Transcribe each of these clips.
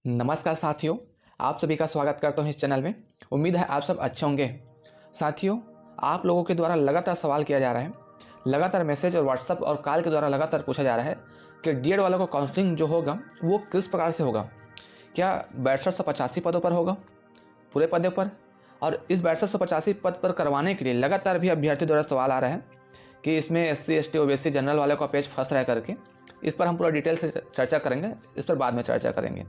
नमस्कार साथियों, आप सभी का स्वागत करता हूं इस चैनल में। उम्मीद है आप सब अच्छे होंगे। साथियों, आप लोगों के द्वारा लगातार सवाल किया जा रहा है, लगातार मैसेज और व्हाट्सएप और कॉल के द्वारा लगातार पूछा जा रहा है कि डीएड वालों को काउंसलिंग जो होगा वो किस प्रकार से होगा। क्या 6285 पदों पर होगा, पूरे पदों पर? और इस 6285 पद पर करवाने के लिए लगातार भी अभ्यर्थी द्वारा सवाल आ रहा है कि इसमें SC ST OBC जनरल वालों का पेज फंस रहा है करके। इस पर हम पूरा डिटेल से चर्चा करेंगे, इस पर बाद में चर्चा करेंगे।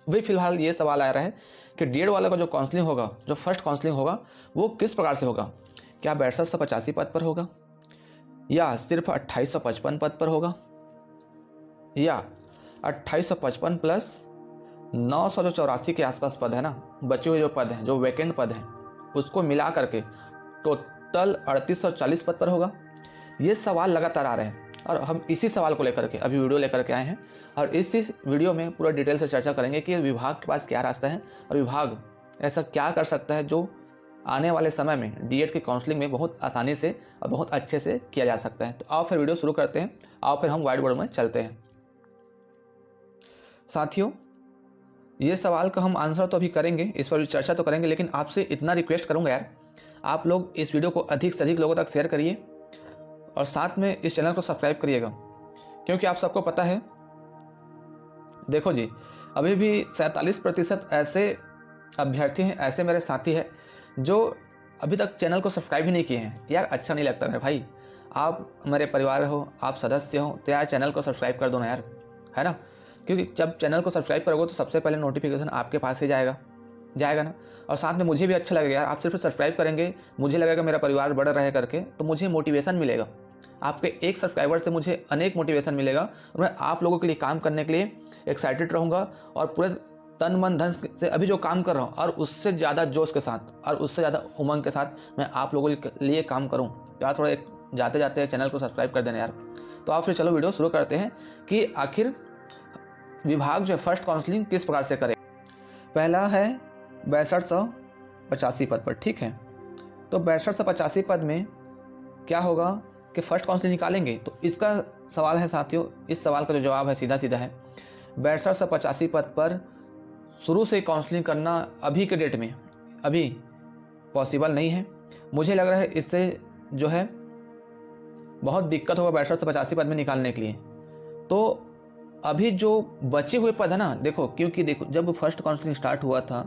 वही फिलहाल ये सवाल आ रहा है कि डीएड वालों का जो काउंसलिंग होगा, जो फर्स्ट काउंसलिंग होगा, वो किस प्रकार से होगा। क्या 6285 पद पर होगा, या सिर्फ 2855 पद पर होगा, या 2855 प्लस 984 के आसपास पद है ना, बचे हुए जो पद हैं, जो वैकेंट पद हैं, उसको मिला करके टोटल 3840 पद पर होगा। ये सवाल लगातार आ रहे हैं और हम इसी सवाल को लेकर के अभी वीडियो लेकर के आए हैं और इसी वीडियो में पूरा डिटेल से चर्चा करेंगे कि विभाग के पास क्या रास्ता है और विभाग ऐसा क्या कर सकता है जो आने वाले समय में डीएड की काउंसलिंग में बहुत आसानी से और बहुत अच्छे से किया जा सकता है। तो आओ फिर वीडियो शुरू करते हैं, आओ फिर हम व्हाइट बोर्ड में चलते हैं। साथियों, ये सवाल का हम आंसर तो अभी करेंगे, इस पर भी चर्चा तो करेंगे, लेकिन आपसे इतना रिक्वेस्ट करूँगा यार, आप लोग इस वीडियो को अधिक से अधिक लोगों तक शेयर करिए और साथ में इस चैनल को सब्सक्राइब करिएगा, क्योंकि आप सबको पता है, देखो जी, अभी भी 47% ऐसे अभ्यर्थी हैं, ऐसे मेरे साथी हैं जो अभी तक चैनल को सब्सक्राइब ही नहीं किए हैं। यार अच्छा नहीं लगता मेरे भाई, आप मेरे परिवार हो, आप सदस्य हो, तो यार चैनल को सब्सक्राइब कर दो ना यार, है ना। क्योंकि जब चैनल को सब्सक्राइब करोगे तो सबसे पहले नोटिफिकेशन आपके पास ही जाएगा ना। और साथ में मुझे भी अच्छा लगेगा यार, आप सिर्फ सब्सक्राइब करेंगे, मुझे लगेगा मेरा परिवार बढ़ रहे करके, तो मुझे मोटिवेशन मिलेगा। आपके एक सब्सक्राइबर से मुझे अनेक मोटिवेशन मिलेगा और मैं आप लोगों के लिए काम करने के लिए एक्साइटेड रहूँगा और पूरे तन मन धन से अभी जो काम कर रहा हूँ और उससे ज़्यादा जोश के साथ और उससे ज़्यादा उमंग के साथ मैं आप लोगों के लिए काम करूँ। तो यार थोड़ा जाते जाते चैनल को सब्सक्राइब कर देना यार। तो आप फिर चलो वीडियो शुरू करते हैं कि आखिर विभाग जो फर्स्ट काउंसलिंग किस प्रकार से करे। पहला है 6285 पद पर, ठीक है। तो 6285 पद में क्या होगा कि फर्स्ट काउंसलिंग निकालेंगे, तो इसका सवाल है साथियों, इस सवाल का जो जवाब है सीधा सीधा है 6285 पद पर शुरू से काउंसलिंग करना अभी के डेट में अभी पॉसिबल नहीं है। मुझे लग रहा है इससे जो है बहुत दिक्कत होगा 6285 पद में निकालने के लिए। तो अभी जो बचे हुए पद है ना, देखो, क्योंकि देखो जब फर्स्ट काउंसलिंग स्टार्ट हुआ था,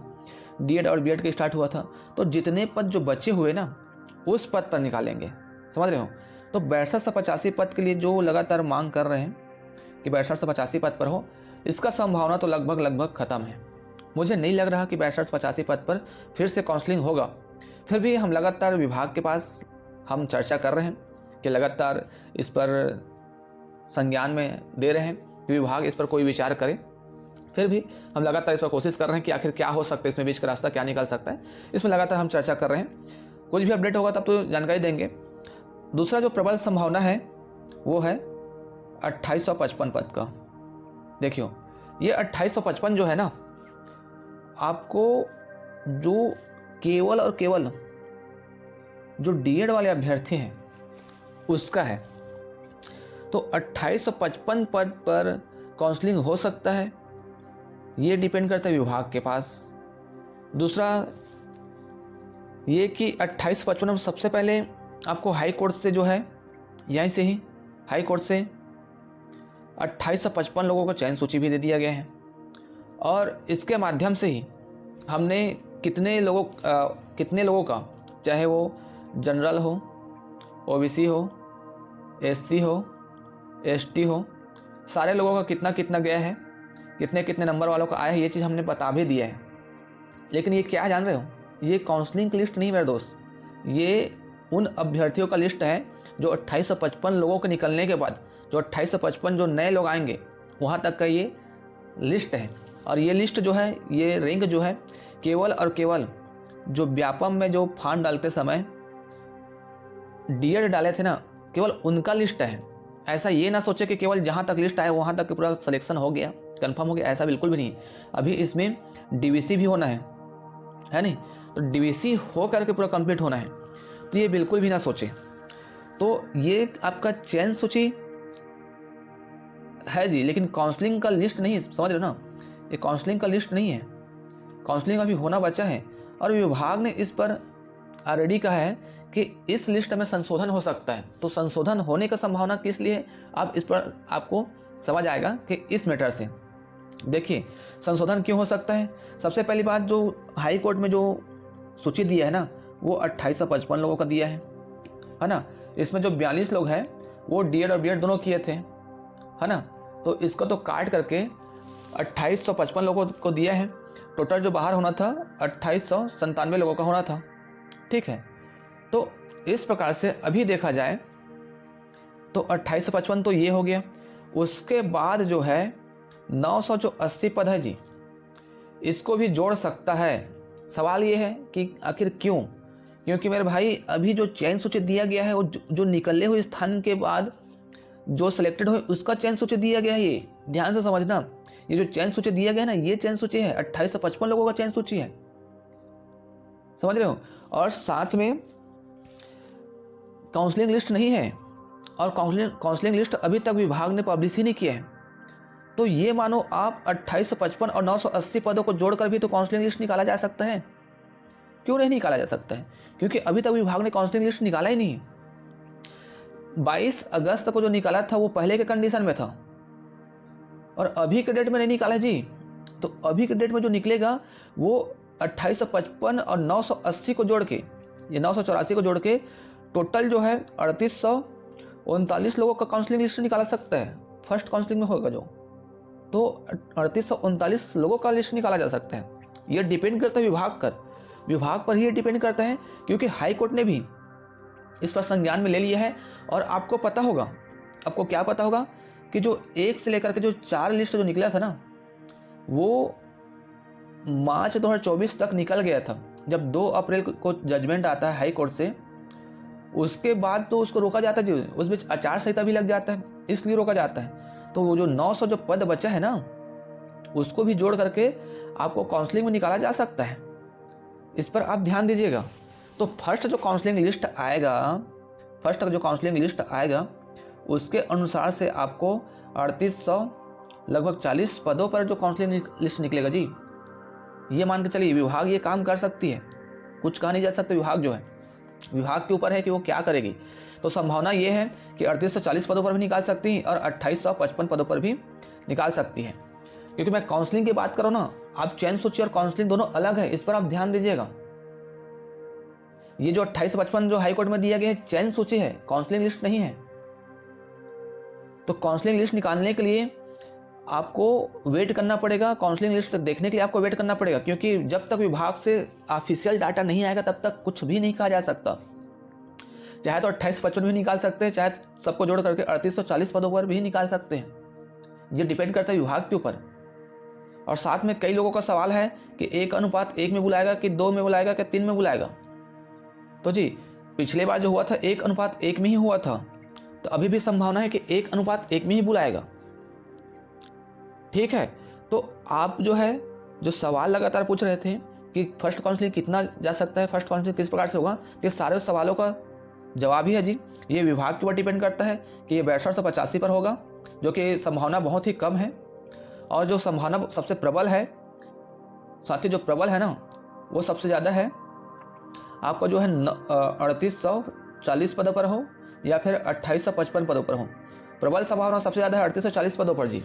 डीएड और बीएड के स्टार्ट हुआ था, तो जितने पद जो बचे हुए ना उस पद पर निकालेंगे, समझ रहे हो। तो 6285 पद के लिए जो लगातार मांग कर रहे हैं कि 6285 पद पर हो, इसका संभावना तो लगभग ख़त्म है। मुझे नहीं लग रहा कि 6285 पद पर फिर से काउंसलिंग होगा। फिर भी हम लगातार विभाग के पास हम चर्चा कर रहे हैं कि लगातार इस पर संज्ञान में दे रहे हैं कि विभाग इस पर कोई विचार करे। फिर भी हम लगातार इस पर कोशिश कर रहे हैं कि आखिर क्या हो सकता है, इसमें बीच का रास्ता क्या निकल सकता है, इसमें लगातार हम चर्चा कर रहे हैं। कुछ भी अपडेट होगा तब तो जानकारी देंगे। दूसरा जो प्रबल संभावना है वो है 2855 पद का। देखियो, ये 2855 जो है ना, आपको जो केवल और केवल जो डीएड वाले अभ्यर्थी हैं उसका है। तो 2855 पद पर काउंसलिंग हो सकता है, ये डिपेंड करता है विभाग के पास। दूसरा ये कि 2855 में सबसे पहले आपको हाई कोर्ट से जो है, यहीं से ही हाई कोर्ट से 2855 लोगों को चयन सूची भी दे दिया गया है और इसके माध्यम से ही हमने कितने लोगों का, चाहे वो जनरल हो, ओबीसी हो, एससी हो, एसटी हो, सारे लोगों का कितना कितना गया है, कितने कितने नंबर वालों का आया है, ये चीज़ हमने बता भी दिया है। लेकिन ये क्या जान रहे हो, ये काउंसलिंग की लिस्ट नहीं मेरे दोस्त, ये उन अभ्यर्थियों का लिस्ट है जो 2855 लोगों के निकलने के बाद जो 2855 जो नए लोग आएंगे वहाँ तक का ये लिस्ट है। और ये लिस्ट जो है, ये रैंक जो है, केवल और केवल जो व्यापम में जो फॉर्म डालते समय डीएड डाले थे ना, केवल उनका लिस्ट है। ऐसा ये ना सोचे कि केवल जहाँ तक लिस्ट आए वहाँ तक पूरा सिलेक्शन हो गया, कंफर्म हो गया, ऐसा बिल्कुल भी नहीं। अभी इसमें डीवीसी भी होना है नहीं, तो डीवीसी हो करके पूरा कंप्लीट होना है, तो ये बिल्कुल भी ना सोचे। तो ये आपका चयन सूची है जी, लेकिन काउंसलिंग का लिस्ट नहीं, समझ रहे हो ना। ये काउंसलिंग का लिस्ट नहीं है, काउंसलिंग अभी होना बचा है। और विभाग ने इस पर ऑलरेडी कहा है कि इस लिस्ट में संशोधन हो सकता है। तो संशोधन होने का संभावना किस लिए है, अब इस पर आपको समझ आएगा कि इस मैटर से देखिए संशोधन क्यों हो सकता है। सबसे पहली बात, जो हाई कोर्ट में जो सूची दिया है ना, वो 2855 लोगों का दिया है ना। इसमें जो 42 लोग हैं वो डीएड और बीएड दोनों किए थे, है ना। तो इसको तो काट करके 2855 लोगों को दिया है। टोटल जो बाहर होना था 2897 लोगों का होना था, ठीक है। तो इस प्रकार से अभी देखा जाए तो 2855 तो ये हो गया। उसके बाद जो है 980 पद है जी, इसको भी जोड़ सकता है। सवाल ये है कि आखिर क्यों? क्योंकि मेरे भाई अभी जो चयन सूची दिया गया है वो जो निकले हुए स्थान के बाद जो सिलेक्टेड हुए उसका चयन सूची दिया गया है। ये ध्यान से समझना, ये जो चयन सूची दिया गया है ना, ये चयन सूची है, 2855 लोगों का चयन सूची है, समझ रहे हो। और साथ में काउंसलिंग लिस्ट नहीं है, और काउंसलिंग लिस्ट अभी तक विभाग ने पब्लिश ही नहीं किया है। तो ये मानो आप 2855 और 980 पदों को जोड़कर भी तो काउंसलिंग लिस्ट निकाला जा सकता है। क्यों नहीं निकाला जा सकता है? क्योंकि अभी तक विभाग ने काउंसलिंग लिस्ट निकाला ही नहीं। 22 अगस्त को जो निकाला था वो पहले के कंडीशन में था, और अभी के डेट में नहीं निकाला जी। तो अभी के डेट में जो निकलेगा वो 2855 और 980 को जोड़ के, ये 984 को जोड़ के टोटल जो है 3839 लोगों का काउंसलिंग लिस्ट निकाला सकता है। फर्स्ट काउंसलिंग में होगा जो, तो 3839 लोगों का लिस्ट निकाला जा सकता है। ये डिपेंड करता है विभाग पर ही डिपेंड करता है, क्योंकि हाई कोर्ट ने भी इस पर संज्ञान में ले लिया है। और आपको पता होगा, आपको क्या पता होगा कि जो 1 से लेकर के जो 4 लिस्ट जो निकला था ना, वो मार्च 2024 तक निकल गया था। जब 2 अप्रैल को जजमेंट आता है हाई कोर्ट से, उसके बाद तो उसको रोका जाता है, उस बीच आचार संहिता भी लग जाता है, इसलिए रोका जाता है। तो वो जो 900 जो पद बचा है ना, उसको भी जोड़ करके आपको काउंसलिंग में निकाला जा सकता है। इस पर आप ध्यान दीजिएगा। तो फर्स्ट जो काउंसलिंग लिस्ट आएगा उसके अनुसार से आपको 3800 लगभग 40 पदों पर जो काउंसलिंग लिस्ट निकलेगा जी। ये मान के चलिए विभाग ये काम कर सकती है, कुछ कहा नहीं जा सकता। विभाग के ऊपर है कि वो क्या करेगी। तो संभावना ये है कि 3840 पदों पर भी निकाल सकती है और 2855 पदों पर भी निकाल सकती है। क्योंकि मैं काउंसलिंग की बात करूँ ना, आप चयन सूची और काउंसलिंग दोनों अलग है, इस पर आप ध्यान दीजिएगा। ये जो 2855 जो हाईकोर्ट में दिया गया है चयन सूची है, काउंसलिंग लिस्ट नहीं है। तो काउंसलिंग लिस्ट निकालने के लिए आपको वेट करना पड़ेगा, काउंसलिंग लिस्ट देखने के लिए आपको वेट करना पड़ेगा, क्योंकि जब तक विभाग से ऑफिशियल डाटा नहीं आएगा तब तक कुछ भी नहीं कहा जा सकता। चाहे तो 2855 भी निकाल सकते हैं, चाहे सबको जोड़ करके 3840 पदों पर भी निकाल सकते हैं। ये डिपेंड करता है विभाग के ऊपर। और साथ में कई लोगों का सवाल है कि 1:1 में बुलाएगा कि 2 में बुलाएगा कि 3 में बुलाएगा। तो जी पिछले बार जो हुआ था 1:1 में ही हुआ था, तो अभी भी संभावना है कि 1:1 में ही बुलाएगा। ठीक है, तो आप जो सवाल लगातार पूछ रहे थे कि फर्स्ट काउंसलिंग कितना जा सकता है, फर्स्ट काउंसलिंग किस प्रकार से होगा, तो सारे सवालों का जवाब ही है जी। ये विभाग के ऊपर डिपेंड करता है कि ये 62 से 85 पर होगा, जो कि संभावना बहुत ही कम है। और जो संभावना सबसे प्रबल है, साथ ही जो प्रबल है ना, वो सबसे ज़्यादा है आपका जो है 3840 पदों पर हो या फिर 2855 पदों पर हो। प्रबल संभावना सबसे ज़्यादा है 3840 पदों पर जी।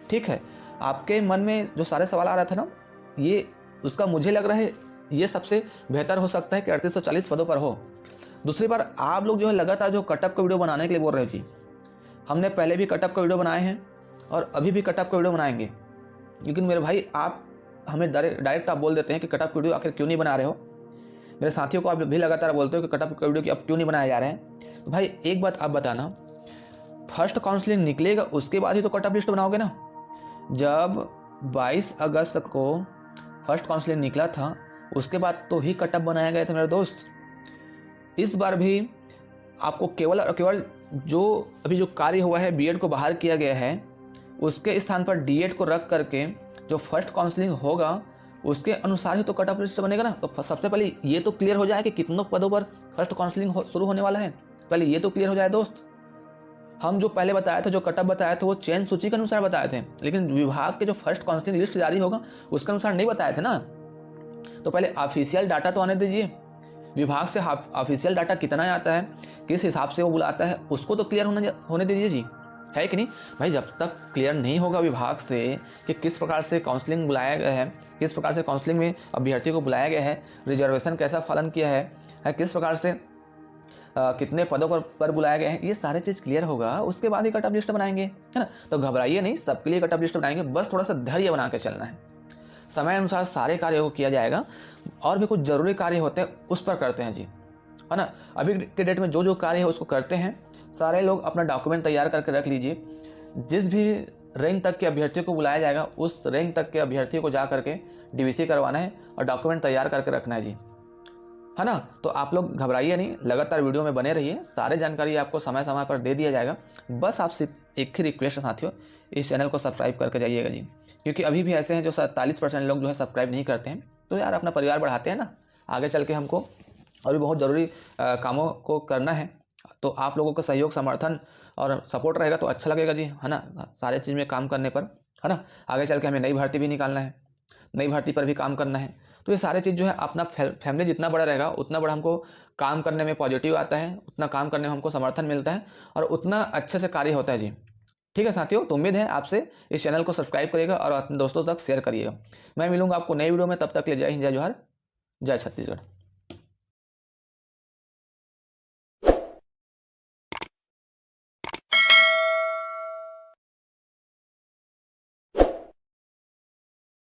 ठीक है, आपके मन में जो सारे सवाल आ रहा था ना, ये उसका मुझे लग रहा है ये सबसे बेहतर हो सकता है कि 3840 पदों पर हो। दूसरी बार आप लोग जो है लगातार जो कटअप का वीडियो बनाने के लिए बोल रहे हो जी, हमने पहले भी कटअप का वीडियो बनाए हैं और अभी भी कटअप का वीडियो बनाएंगे। लेकिन मेरे भाई आप हमें डायरेक्ट आप बोल देते हैं कि कटअप का वीडियो आखिर क्यों नहीं बना रहे हो। मेरे साथियों को आप भी लगातार बोलते हो कि कटअप का वीडियो अब क्यों नहीं बनाया जा रहा है। तो भाई एक बात आप बताना, फर्स्ट काउंसलिंग निकलेगा उसके बाद ही तो कटअप लिस्ट बनाओगे ना। जब 22 अगस्त को फर्स्ट काउंसलिंग निकला था उसके बाद तो ही कटअप बनाया गया था मेरे दोस्त। इस बार भी आपको केवल और केवल जो अभी जो कार्य हुआ है बीएड को बाहर किया गया है, उसके स्थान पर डीएड को रख करके जो फर्स्ट काउंसलिंग होगा उसके अनुसार ही तो कटअप लिस्ट बनेगा ना। तो सबसे पहले ये तो क्लियर हो जाए कि कितनों पदों पर फर्स्ट काउंसलिंग शुरू होने वाला है, पहले ये तो क्लियर हो जाए दोस्त। हम जो पहले बताया था, जो कटअप बताया था, वो चयन सूची के अनुसार बताए थे, लेकिन विभाग के जो फर्स्ट काउंसलिंग लिस्ट जारी होगा उसके अनुसार नहीं बताए थे ना। तो पहले ऑफिशियल डाटा तो आने दीजिए, विभाग से ऑफिशियल डाटा कितना आता है, किस हिसाब से वो बुलाता है, उसको तो क्लियर होने दीजिए जी, है कि नहीं भाई। जब तक क्लियर नहीं होगा विभाग से कि किस प्रकार से काउंसलिंग बुलाया गया है, किस प्रकार से काउंसलिंग में अभ्यर्थियों को बुलाया गया है, रिजर्वेशन कैसा पालन किया है किस प्रकार से कितने पदों पर बुलाया गया है, ये सारे चीज़ क्लियर होगा, उसके बाद ही कटअप लिस्ट बनाएंगे, है ना। तो घबराइए नहीं, सबके लिए कटअप लिस्ट बनाएंगे, बस थोड़ा सा धैर्य बना के चलना है। समय अनुसार सारे कार्यों को किया जाएगा, और भी कुछ जरूरी कार्य होते हैं उस पर करते हैं जी, है ना। अभी के डेट में जो जो कार्य है उसको करते हैं। सारे लोग अपना डॉक्यूमेंट तैयार करके रख लीजिए। जिस भी रैंक तक के अभ्यर्थियों को बुलाया जाएगा उस रैंक तक के अभ्यर्थियों को जा करके डीवीसी करवाना है और डॉक्यूमेंट तैयार करके रखना है जी, है ना। तो आप लोग घबराइए नहीं, लगातार वीडियो में बने रहिए, सारे जानकारी आपको समय समय पर दे दिया जाएगा। बस आपसे एक ही रिक्वेस्ट है साथियों, इस चैनल को सब्सक्राइब करके जाइएगा जी, क्योंकि अभी भी ऐसे हैं जो 47% लोग जो है सब्सक्राइब नहीं करते हैं। तो यार अपना परिवार बढ़ाते हैं ना, आगे चल के हमको और भी बहुत ज़रूरी कामों को करना है। तो आप लोगों का सहयोग, समर्थन और सपोर्ट रहेगा तो अच्छा लगेगा जी, है ना, सारे चीज़ में काम करने पर, है ना। आगे चल के हमें नई भर्ती भी निकालना है, नई भर्ती पर भी काम करना है। तो ये सारे चीज़ जो है, अपना फैमिली जितना बड़ा रहेगा उतना बड़ा हमको काम करने में पॉजिटिव आता है, उतना काम करने में हमको समर्थन मिलता है और उतना अच्छे से कार्य होता है जी। ठीक है साथियों, तो उम्मीद है आपसे इस चैनल को सब्सक्राइब करिएगा और अपने दोस्तों तक शेयर करिएगा। मैं मिलूंगा आपको नई वीडियो में, तब तक के लिए जय हिंद, जय जोहार, जय छत्तीसगढ़।